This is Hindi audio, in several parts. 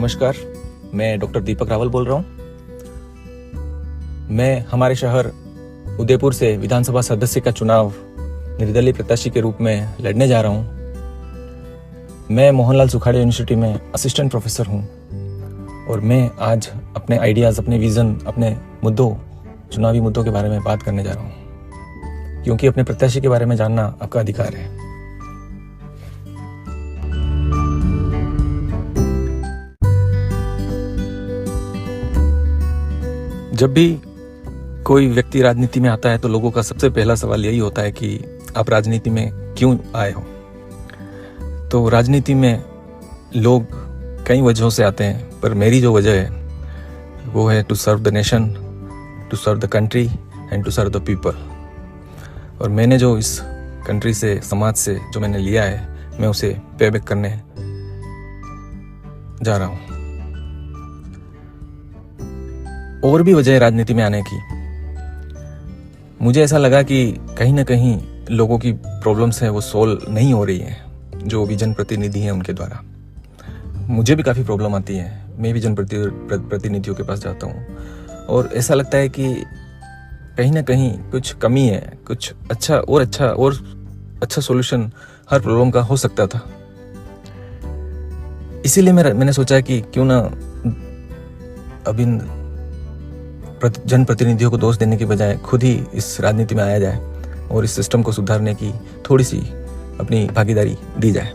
नमस्कार, मैं डॉक्टर दीपक रावल बोल रहा हूँ। मैं हमारे शहर उदयपुर से विधानसभा सदस्य का चुनाव निर्दलीय प्रत्याशी के रूप में लड़ने जा रहा हूँ। मैं मोहनलाल सुखाड़िया यूनिवर्सिटी में असिस्टेंट प्रोफेसर हूँ और मैं आज अपने आइडियाज़, अपने विज़न, अपने मुद्दों, चुनावी मुद्दों के बारे में बात करने जा रहा हूँ, क्योंकि अपने प्रत्याशी के बारे में जानना आपका अधिकार है। जब भी कोई व्यक्ति राजनीति में आता है तो लोगों का सबसे पहला सवाल यही होता है कि आप राजनीति में क्यों आए हो। तो राजनीति में लोग कई वजहों से आते हैं, पर मेरी जो वजह है वो है to serve the nation, to serve the country and to serve the people. और मैंने जो इस कंट्री से, समाज से जो मैंने लिया है, मैं उसे पे बैक करने जा रहा हूँ। और भी वजह है राजनीति में आने की। मुझे ऐसा लगा कि कहीं ना कहीं लोगों की प्रॉब्लम्स हैं वो सोल्व नहीं हो रही हैं, जो भी जनप्रतिनिधि हैं उनके द्वारा। मुझे भी काफ़ी प्रॉब्लम आती है, मैं भी जनप्रतिनिधियों के पास जाता हूँ और ऐसा लगता है कि कहीं ना कहीं कुछ कमी है, कुछ अच्छा सॉल्यूशन हर प्रॉब्लम का हो सकता था। इसीलिए मैंने सोचा कि क्यों ना अभी जनप्रतिनिधियों को दोष देने के बजाय खुद ही इस राजनीति में आया जाए और इस सिस्टम को सुधारने की थोड़ी सी अपनी भागीदारी दी जाए।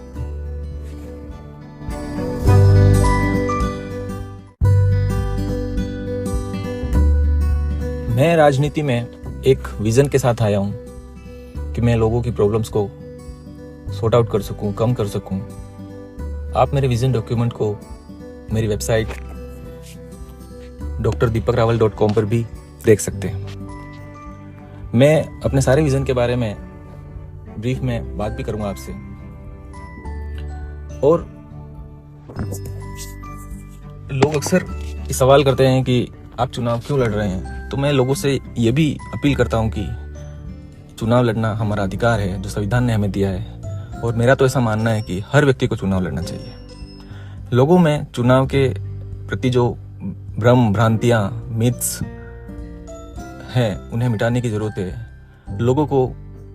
मैं राजनीति में एक विजन के साथ आया हूं कि मैं लोगों की प्रॉब्लम्स को सॉर्ट आउट कर सकूं, कम कर सकूं। आप मेरे विजन डॉक्यूमेंट को मेरी वेबसाइट drdeepakrawal.com पर भी देख सकते हैं। मैं अपने सारे विजन के बारे में ब्रीफ में बात भी करूंगा आपसे। और लोग अक्सर सवाल करते हैं कि आप चुनाव क्यों लड़ रहे हैं, तो मैं लोगों से ये भी अपील करता हूं कि चुनाव लड़ना हमारा अधिकार है जो संविधान ने हमें दिया है। और मेरा तो ऐसा मानना है कि हर व्यक्ति को चुनाव लड़ना चाहिए। लोगों में चुनाव के प्रति जो भ्रम, भ्रांतियां, मिथ्स हैं, उन्हें मिटाने की जरूरत है। लोगों को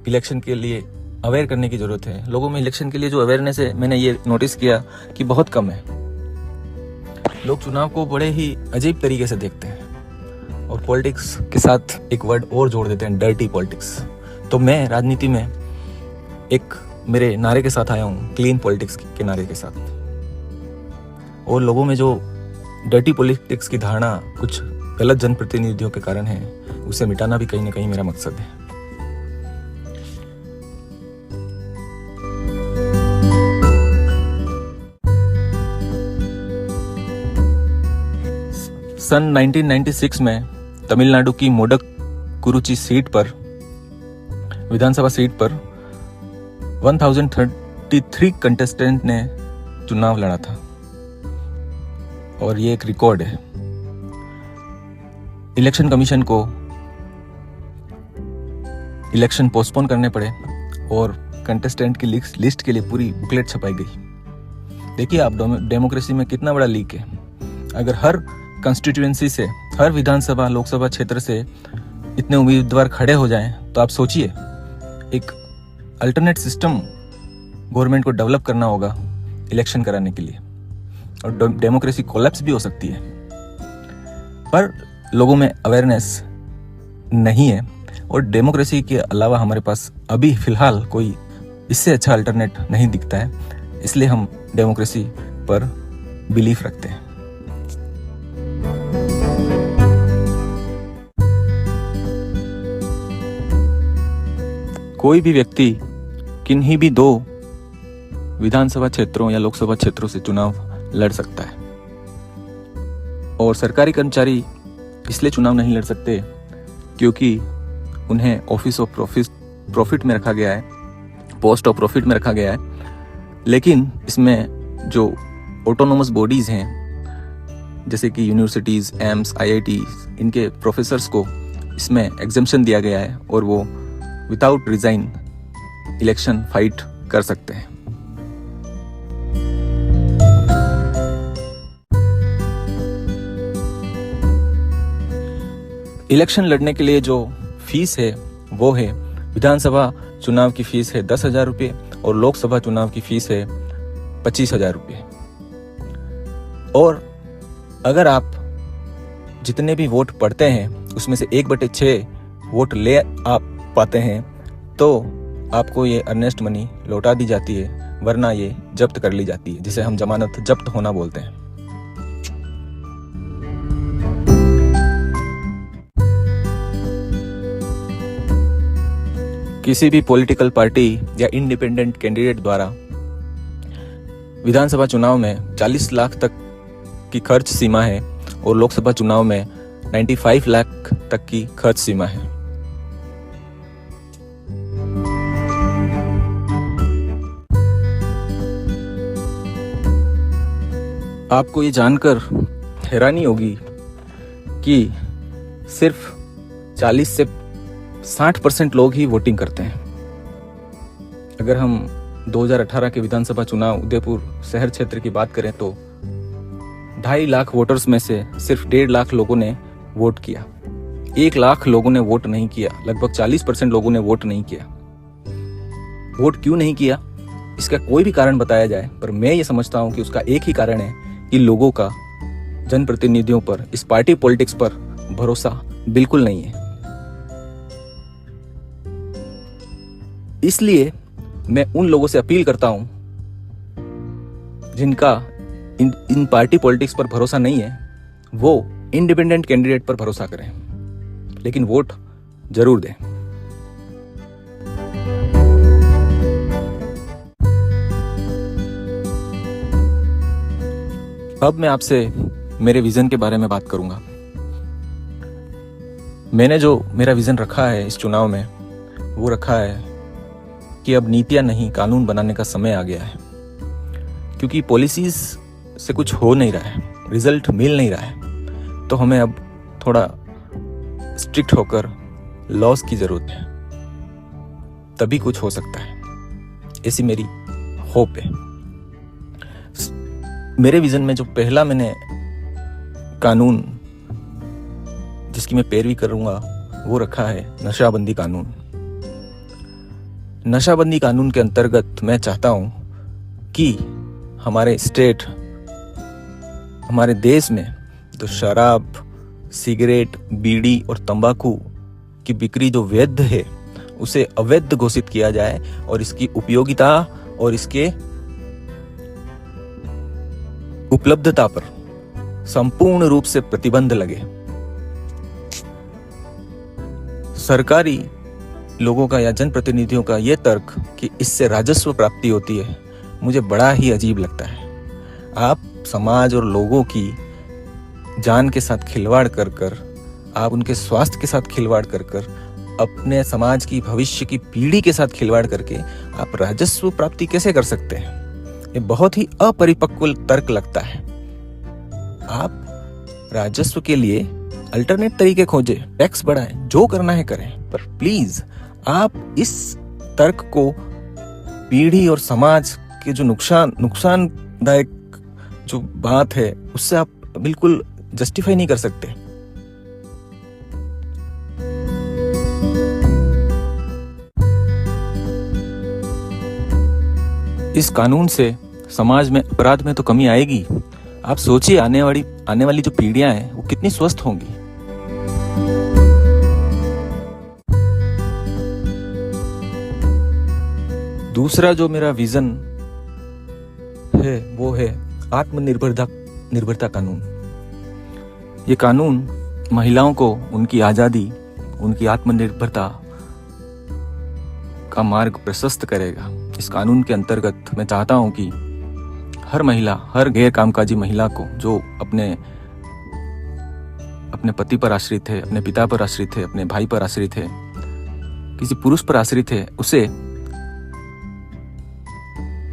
इलेक्शन के लिए अवेयर करने की जरूरत है। लोगों में इलेक्शन के लिए जो अवेयरनेस है, मैंने ये नोटिस किया कि बहुत कम है। लोग चुनाव को बड़े ही अजीब तरीके से देखते हैं और पॉलिटिक्स के साथ एक वर्ड और जोड़ देते हैं, डर्टी पॉलिटिक्स। तो मैं राजनीति में एक मेरे नारे के साथ आया हूँ, क्लीन पॉलिटिक्स के नारे के साथ। और लोगों में जो डर्टी पॉलिटिक्स की धारणा कुछ गलत जनप्रतिनिधियों के कारण है, उसे मिटाना भी कहीं ना कहीं मेरा मकसद है। सन 1996 में तमिलनाडु की मोडक-कुरुची सीट पर, विधानसभा सीट पर 1033 कंटेस्टेंट ने चुनाव लड़ा था और ये एक रिकॉर्ड है। इलेक्शन कमीशन को इलेक्शन पोस्टपोन करने पड़े और कंटेस्टेंट की लिस्ट के लिए पूरी बुकलेट छपाई गई। देखिए आप, डेमोक्रेसी में कितना बड़ा लीक है। अगर हर कंस्टिट्यूएंसी से, हर विधानसभा, लोकसभा क्षेत्र से इतने उम्मीदवार खड़े हो जाएं, तो आप सोचिए, एक अल्टरनेट सिस्टम गवर्नमेंट को डेवलप करना होगा इलेक्शन कराने के लिए, और डेमोक्रेसी कोलैप्स भी हो सकती है। पर लोगों में अवेयरनेस नहीं है और डेमोक्रेसी के अलावा हमारे पास अभी फिलहाल कोई इससे अच्छा अल्टरनेट नहीं दिखता है। इसलिए हम डेमोक्रेसी पर बिलीफ रखते हैं। कोई भी व्यक्ति किन्हीं भी दो विधानसभा क्षेत्रों या लोकसभा क्षेत्रों से चुनाव लड़ सकता है। और सरकारी कर्मचारी इसलिए चुनाव नहीं लड़ सकते क्योंकि उन्हें ऑफिस ऑफ प्रॉफिट में रखा गया है, पोस्ट ऑफ प्रॉफिट में रखा गया है। लेकिन इसमें जो ऑटोनोमस बॉडीज हैं, जैसे कि यूनिवर्सिटीज, एम्स, IITs, इनके प्रोफेसर्स को इसमें एग्जम्पशन दिया गया है और वो विदाउट रिजाइन इलेक्शन फाइट कर सकते हैं। इलेक्शन लड़ने के लिए जो फीस है वो है, विधानसभा चुनाव की फीस है 10,000 रुपये और लोकसभा चुनाव की फीस है 25,000 रुपये। और अगर आप जितने भी वोट पड़ते हैं उसमें से 1/6 वोट ले आप पाते हैं तो आपको ये अर्नेस्ट मनी लौटा दी जाती है, वरना ये जब्त कर ली जाती है, जिसे हम जमानत जब्त होना बोलते हैं। किसी भी पॉलिटिकल पार्टी या इंडिपेंडेंट कैंडिडेट द्वारा विधानसभा चुनाव में 40 लाख तक की खर्च सीमा है और लोकसभा चुनाव में 95 लाख तक की खर्च सीमा है। आपको ये जानकर हैरानी होगी कि सिर्फ 40 से 60% लोग ही वोटिंग करते हैं। अगर हम 2018 के विधानसभा चुनाव उदयपुर शहर क्षेत्र की बात करें तो 2.5 लाख वोटर्स में से सिर्फ 1.5 लाख लोगों ने वोट किया। 1 लाख लोगों ने वोट नहीं किया, लगभग 40% लोगों ने वोट नहीं किया। वोट क्यों नहीं किया, इसका कोई भी कारण बताया जाए, पर मैं ये समझता हूं कि उसका एक ही कारण है कि लोगों का जनप्रतिनिधियों पर, इस पार्टी पॉलिटिक्स पर भरोसा बिल्कुल नहीं है। इसलिए मैं उन लोगों से अपील करता हूं जिनका इन पार्टी पॉलिटिक्स पर भरोसा नहीं है, वो इंडिपेंडेंट कैंडिडेट पर भरोसा करें, लेकिन वोट जरूर दें। अब मैं आपसे मेरे विजन के बारे में बात करूंगा। मैंने जो मेरा विजन रखा है इस चुनाव में, वो रखा है कि अब नीतियां नहीं, कानून बनाने का समय आ गया है। क्योंकि पॉलिसीज से कुछ हो नहीं रहा है, रिजल्ट मिल नहीं रहा है, तो हमें अब थोड़ा स्ट्रिक्ट होकर लॉस की जरूरत है, तभी कुछ हो सकता है, ऐसी मेरी होप है। मेरे विजन में जो पहला मैंने कानून जिसकी मैं पैरवी करूंगा वो रखा है नशाबंदी कानून। नशाबंदी कानून के अंतर्गत मैं चाहता हूं कि हमारे स्टेट, हमारे देश में तो शराब, सिगरेट, बीड़ी और तंबाकू की बिक्री जो वैध है उसे अवैध घोषित किया जाए और इसकी उपयोगिता और इसके उपलब्धता पर संपूर्ण रूप से प्रतिबंध लगे। सरकारी लोगों का या जनप्रतिनिधियों का यह तर्क कि इससे राजस्व प्राप्ति होती है, मुझे बड़ा ही अजीब लगता है। आप समाज और लोगों की जान के साथ खिलवाड़ कर कर, आप उनके स्वास्थ्य के साथ खिलवाड़ कर कर, अपने समाज की भविष्य की पीढ़ी के साथ खिलवाड़ करके आप राजस्व प्राप्ति कैसे कर सकते हैं? ये बहुत ही अपरिपक्व तर्क लगता है। आप राजस्व के लिए अल्टरनेट तरीके खोजें, टैक्स बढ़ाएं, जो करना है करें, पर प्लीज आप इस तर्क को पीढ़ी और समाज के जो नुकसानदायक जो बात है उससे आप बिल्कुल जस्टिफाई नहीं कर सकते। इस कानून से समाज में अपराध में तो कमी आएगी। आप सोचिए आने वाली जो पीढ़ियां हैं वो कितनी स्वस्थ होंगी। दूसरा जो मेरा विजन है वो है आत्मनिर्भरता कानून। ये कानून महिलाओं को उनकी आजादी, उनकी आत्मनिर्भरता का मार्ग प्रशस्त करेगा। इस कानून के अंतर्गत मैं चाहता हूं कि हर महिला, हर गैर कामकाजी महिला को जो अपने पति पर आश्रित है, अपने पिता पर आश्रित है, अपने भाई पर आश्रित है, किसी पुरुष पर आश्रित है, उसे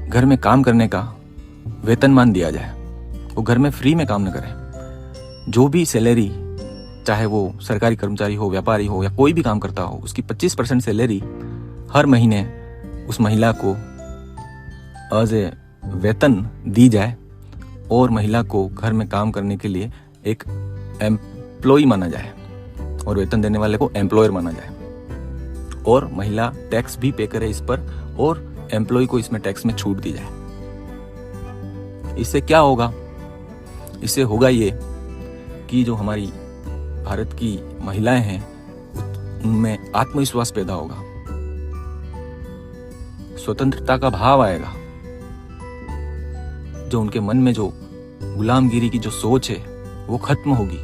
घर में काम करने का वेतनमान दिया जाए। वो घर में फ्री में काम न करे। जो भी सैलरी, चाहे वो सरकारी कर्मचारी हो, व्यापारी हो या कोई भी काम करता हो, उसकी 25% सैलरी हर महीने उस महिला को एज ए वेतन दी जाए और महिला को घर में काम करने के लिए एक एम्प्लॉय माना जाए। और वेतन देने वाले को एम्प्लॉयर माना जाए, और महिला टैक्स भी पे करे इस पर, और एम्प्लॉय को इसमें टैक्स में छूट दी जाए। इससे क्या होगा? इससे होगा ये कि जो हमारी भारत की महिलाएं हैं उनमें आत्मविश्वास पैदा होगा, स्वतंत्रता का भाव आएगा, जो उनके मन में जो गुलामगिरी की जो सोच है वो खत्म होगी,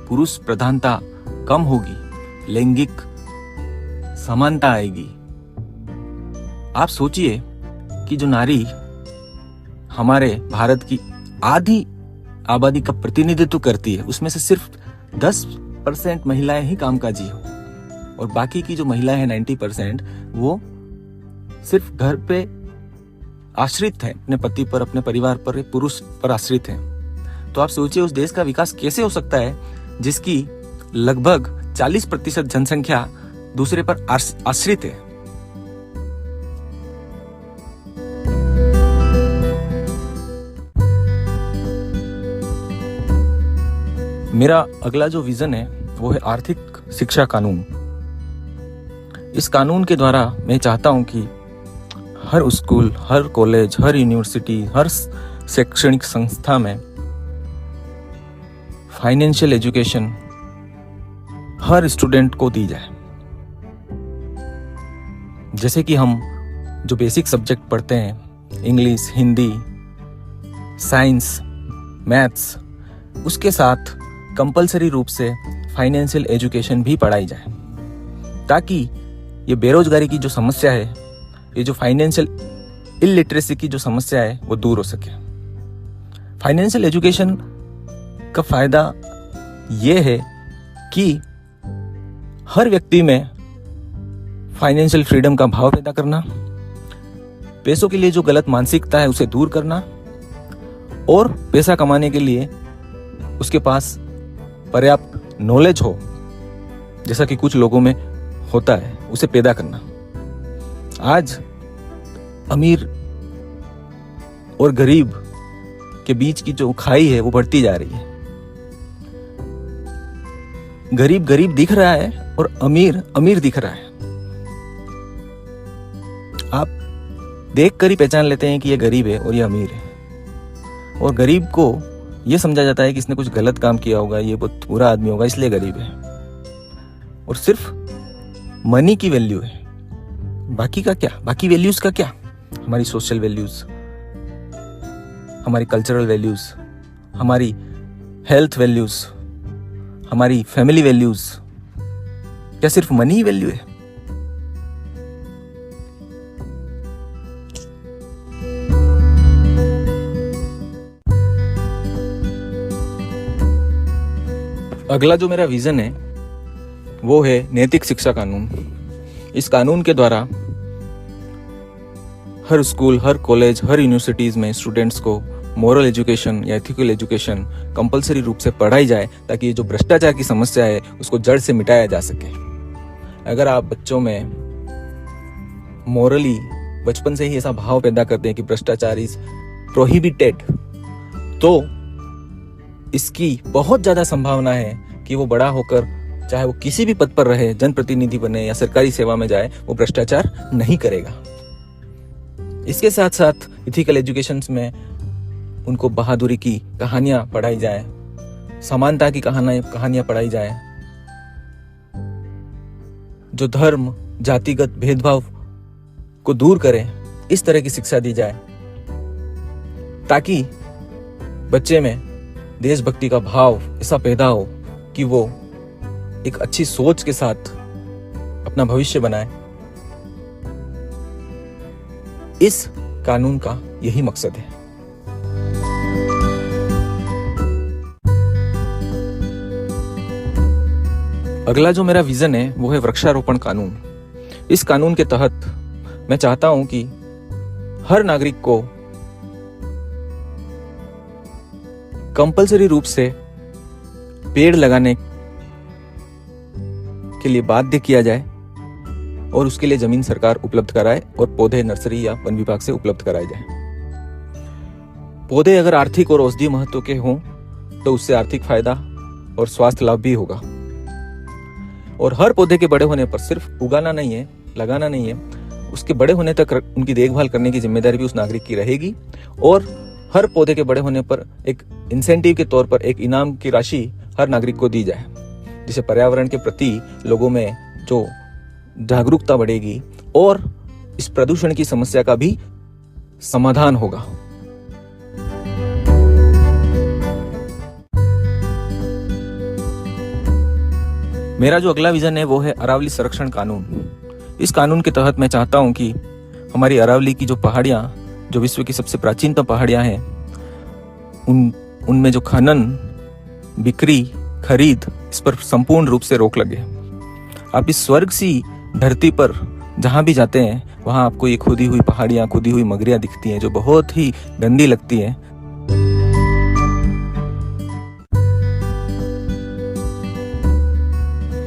पुरुष प्रधानता कम होगी, लैंगिक समानता आएगी। आप सोचिए कि जो नारी हमारे भारत की आधी आबादी का प्रतिनिधित्व करती है, उसमें से सिर्फ 10% महिलाएं ही कामकाजी हो, और बाकी की जो महिलाएं हैं 90% वो सिर्फ घर पे आश्रित है, अपने पति पर, अपने परिवार पर, पुरुष पर आश्रित है। तो आप सोचिए उस देश का विकास कैसे हो सकता है जिसकी लगभग 40% जनसंख्या दूसरे पर आश्रित है। मेरा अगला जो विजन है वो है आर्थिक शिक्षा कानून। इस कानून के द्वारा मैं चाहता हूं कि हर स्कूल, हर कॉलेज, हर यूनिवर्सिटी, हर शैक्षणिक संस्था में फाइनेंशियल एजुकेशन हर स्टूडेंट को दी जाए। जैसे कि हम जो बेसिक सब्जेक्ट पढ़ते हैं, इंग्लिश, हिंदी, साइंस, मैथ्स, उसके साथ कंपलसरी रूप से फाइनेंशियल एजुकेशन भी पढ़ाई जाए, ताकि ये बेरोजगारी की जो समस्या है, ये जो फाइनेंशियल इलिटरेसी की जो समस्या है वो दूर हो सके। फाइनेंशियल एजुकेशन का फायदा ये है कि हर व्यक्ति में फाइनेंशियल फ्रीडम का भाव पैदा करना, पैसों के लिए जो गलत मानसिकता है उसे दूर करना, और पैसा कमाने के लिए उसके पास पर्याप्त नॉलेज हो, जैसा कि कुछ लोगों में होता है, उसे पैदा करना। आज अमीर और गरीब के बीच की जो खाई है वो बढ़ती जा रही है। गरीब गरीब दिख रहा है और अमीर अमीर दिख रहा है। आप देखकर ही पहचान लेते हैं कि ये गरीब है और ये अमीर है, और गरीब को ये समझा जाता है कि इसने कुछ गलत काम किया होगा, ये बहुत बुरा आदमी होगा इसलिए गरीब है, और सिर्फ मनी की वैल्यू है। बाकी का क्या? बाकी वैल्यूज का क्या? हमारी सोशल वैल्यूज, हमारी कल्चरल वैल्यूज, हमारी हेल्थ वैल्यूज, हमारी फैमिली वैल्यूज, क्या सिर्फ मनी ही वैल्यू है? अगला जो मेरा विजन है वो है नैतिक शिक्षा कानून। इस कानून के द्वारा हर स्कूल, हर कॉलेज, हर यूनिवर्सिटीज में स्टूडेंट्स को मोरल एजुकेशन या एथिकल एजुकेशन कंपलसरी रूप से पढ़ाई जाए, ताकि ये जो भ्रष्टाचार की समस्या है उसको जड़ से मिटाया जा सके। अगर आप बच्चों में मोरली बचपन से ही ऐसा भाव पैदा करते हैं कि भ्रष्टाचार इज प्रोहिबिटेड, तो इसकी बहुत ज्यादा संभावना है कि वो बड़ा होकर, चाहे वो किसी भी पद पर रहे, जनप्रतिनिधि बने या सरकारी सेवा में जाए, वो भ्रष्टाचार नहीं करेगा। इसके साथ साथ एथिकल एजुकेशंस में उनको बहादुरी की कहानियां पढ़ाई जाए, समानता की कहानियां पढ़ाई जाए, जो धर्म, जातिगत भेदभाव को दूर करे, इस तरह की शिक्षा दी जाए, ताकि बच्चे में देशभक्ति का भाव ऐसा पैदा हो कि वो एक अच्छी सोच के साथ अपना भविष्य बनाए। इस कानून का यही मकसद है। अगला जो मेरा विजन है वो है वृक्षारोपण कानून। इस कानून के तहत मैं चाहता हूं कि हर नागरिक को कंपलसरी रूप से पेड़ लगाने के लिए बाध्य किया जाए, और उसके लिए जमीन सरकार उपलब्ध कराए और पौधे नर्सरी या वन विभाग से उपलब्ध कराए जाए। पौधे अगर आर्थिक और औषधीय महत्व के हों तो उससे आर्थिक फायदा और स्वास्थ्य लाभ भी होगा। और हर पौधे के बड़े होने पर सिर्फ उगाना नहीं है, लगाना नहीं है, उसके बड़े होने तक उनकी देखभाल करने की जिम्मेदारी भी उस नागरिक की रहेगी। और हर पौधे के बड़े होने पर एक इंसेंटिव के तौर पर एक इनाम की राशि हर नागरिक को दी जाए, जिससे पर्यावरण के प्रति लोगों में जो जागरूकता बढ़ेगी और इस प्रदूषण की समस्या का भी समाधान होगा। मेरा जो अगला विजन है वो है अरावली संरक्षण कानून। इस कानून के तहत मैं चाहता हूं कि हमारी अरावली की जो पहाड़ियां, जो विश्व की सबसे प्राचीनतम पहाड़ियां हैं, उनमें जो खनन, बिक्री, खरीद, इस पर संपूर्ण रूप से रोक लगे। आप इस स्वर्ग सी धरती पर जहां भी जाते हैं वहां आपको ये खुदी हुई पहाड़ियां, खुदी हुई मगरियां दिखती हैं जो बहुत ही गंदी लगती हैं।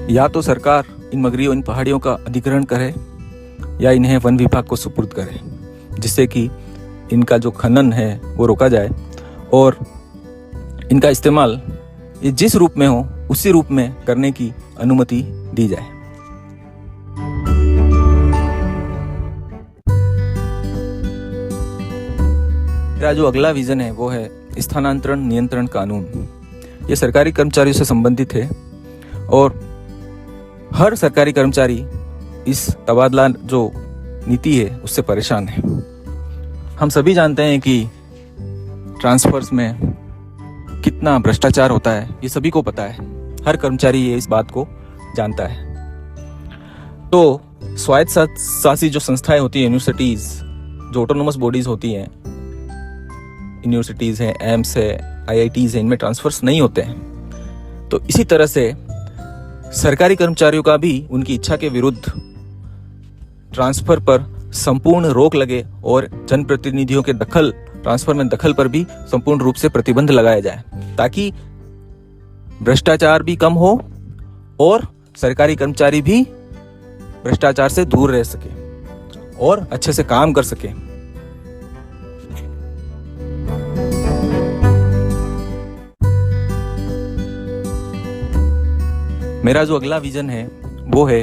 या तो सरकार इन मगरियों, इन पहाड़ियों का अधिग्रहण करे या इन्हें वन विभाग को सुपुर्द करे, जिससे कि इनका जो खनन है वो रोका जाए और इनका इस्तेमाल ये जिस रूप में हो उसी रूप में करने की अनुमति दी जाए। मेरा जो अगला विजन है वो है स्थानांतरण नियंत्रण कानून। ये सरकारी कर्मचारियों से संबंधित है और हर सरकारी कर्मचारी इस तबादला जो नीति है उससे परेशान है। हम सभी जानते हैं कि ट्रांसफर्स में कितना भ्रष्टाचार होता है, ये सभी को पता है। हर कर्मचारी ये इस बात को जानता है। तो स्वायत्त शासी जो संस्थाएं होती है, यूनिवर्सिटीज, जो ऑटोनोमस बॉडीज होती हैं, यूनिवर्सिटीज हैं, एम्स है, आईआईटीज है, इनमें ट्रांसफर्स नहीं होते हैं। तो इसी तरह से सरकारी कर्मचारियों का भी उनकी इच्छा के विरुद्ध ट्रांसफर पर संपूर्ण रोक लगे और जनप्रतिनिधियों के ट्रांसफर में दखल पर भी संपूर्ण रूप से प्रतिबंध लगाया जाए, ताकि भ्रष्टाचार भी कम हो और सरकारी कर्मचारी भी भ्रष्टाचार से दूर रह सके और अच्छे से काम कर सके। मेरा जो अगला विजन है वो है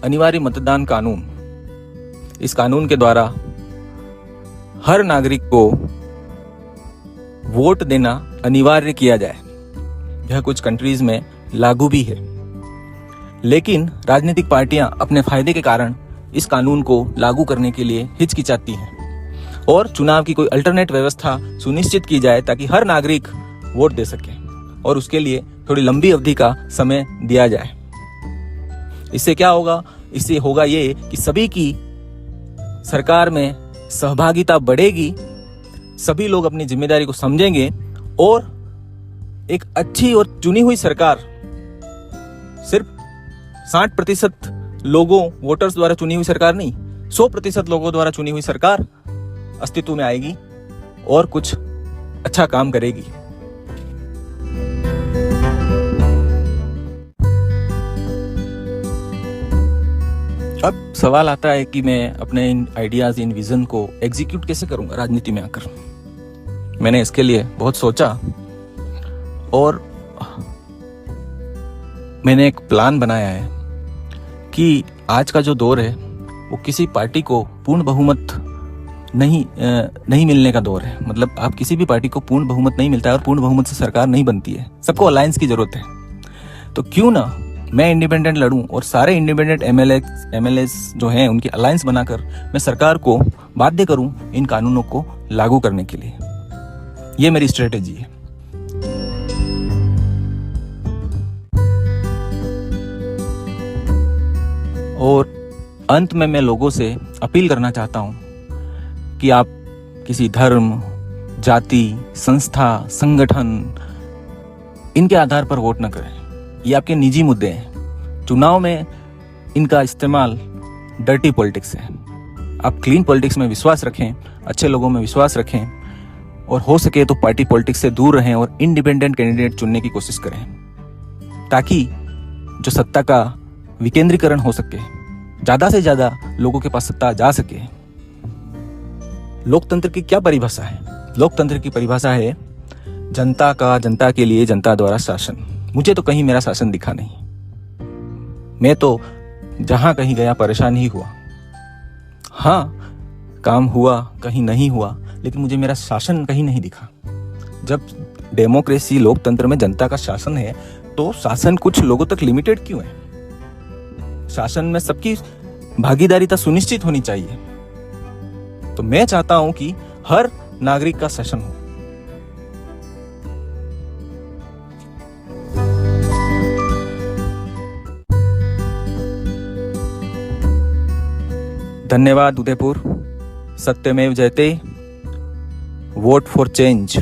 अनिवार्य मतदान कानून। इस कानून के द्वारा हर नागरिक को वोट देना अनिवार्य किया जाए। यह कुछ कंट्रीज में लागू भी है, लेकिन राजनीतिक पार्टियां अपने फायदे के कारण इस कानून को लागू करने के लिए हिचकिचाती हैं और चुनाव की कोई अल्टरनेट व्यवस्था सुनिश्चित की जाए ताकि हर नागरिक वोट दे सके और उसके लिए थोड़ी लंबी अवधि का समय दिया जाए। इससे क्या होगा? इससे होगा ये कि सभी की सरकार में सहभागिता बढ़ेगी, सभी लोग अपनी जिम्मेदारी को समझेंगे और एक अच्छी और चुनी हुई सरकार, सिर्फ 60% लोगों, वोटर्स द्वारा चुनी हुई सरकार नहीं, 100% लोगों द्वारा चुनी हुई सरकार अस्तित्व में आएगी और कुछ अच्छा काम करेगी। अब सवाल आता है कि मैं अपने इन आइडियाज, इन विजन को एग्जीक्यूट कैसे करूंगा राजनीति में आकर। मैंने इसके लिए बहुत सोचा और मैंने एक प्लान बनाया है कि आज का जो दौर है वो किसी पार्टी को पूर्ण बहुमत नहीं मिलने का दौर है। मतलब आप किसी भी पार्टी को पूर्ण बहुमत नहीं मिलता है और पूर्ण बहुमत से सरकार नहीं बनती है, सबको अलायंस की जरूरत है। तो क्यों ना मैं इंडिपेंडेंट लड़ूं और सारे इंडिपेंडेंट एमएलए जो हैं उनकी अलायंस बनाकर मैं सरकार को बाध्य करूं इन कानूनों को लागू करने के लिए। ये मेरी स्ट्रेटेजी है। और अंत में मैं लोगों से अपील करना चाहता हूं कि आप किसी धर्म, जाति, संस्था, संगठन इनके आधार पर वोट न करें। ये आपके निजी मुद्दे हैं। चुनाव में इनका इस्तेमाल डर्टी पॉलिटिक्स है। आप क्लीन पॉलिटिक्स में विश्वास रखें, अच्छे लोगों में विश्वास रखें और हो सके तो पार्टी पॉलिटिक्स से दूर रहें और इंडिपेंडेंट कैंडिडेट चुनने की कोशिश करें, ताकि जो सत्ता का विकेंद्रीकरण हो सके, ज्यादा से ज्यादा लोगों के पास सत्ता जा सके। लोकतंत्र की क्या परिभाषा है? लोकतंत्र की परिभाषा है जनता का, जनता के लिए, जनता द्वारा शासन। मुझे तो कहीं मेरा शासन दिखा नहीं। मैं तो जहाँ कहीं गया परेशान ही हुआ। हाँ, काम हुआ कहीं नहीं हुआ, लेकिन मुझे मेरा शासन कहीं नहीं दिखा। जब डेमोक्रेसी लोकतंत्र में जनता का शासन है तो शासन कुछ लोगों तक लिमिटेड क्यों है? शासन में सबकी भागीदारिता सुनिश्चित होनी चाहिए। तो मैं चाहता हूं कि हर नागरिक का शासन हो। धन्यवाद उदयपुर। सत्यमेव जयते। Vote for change.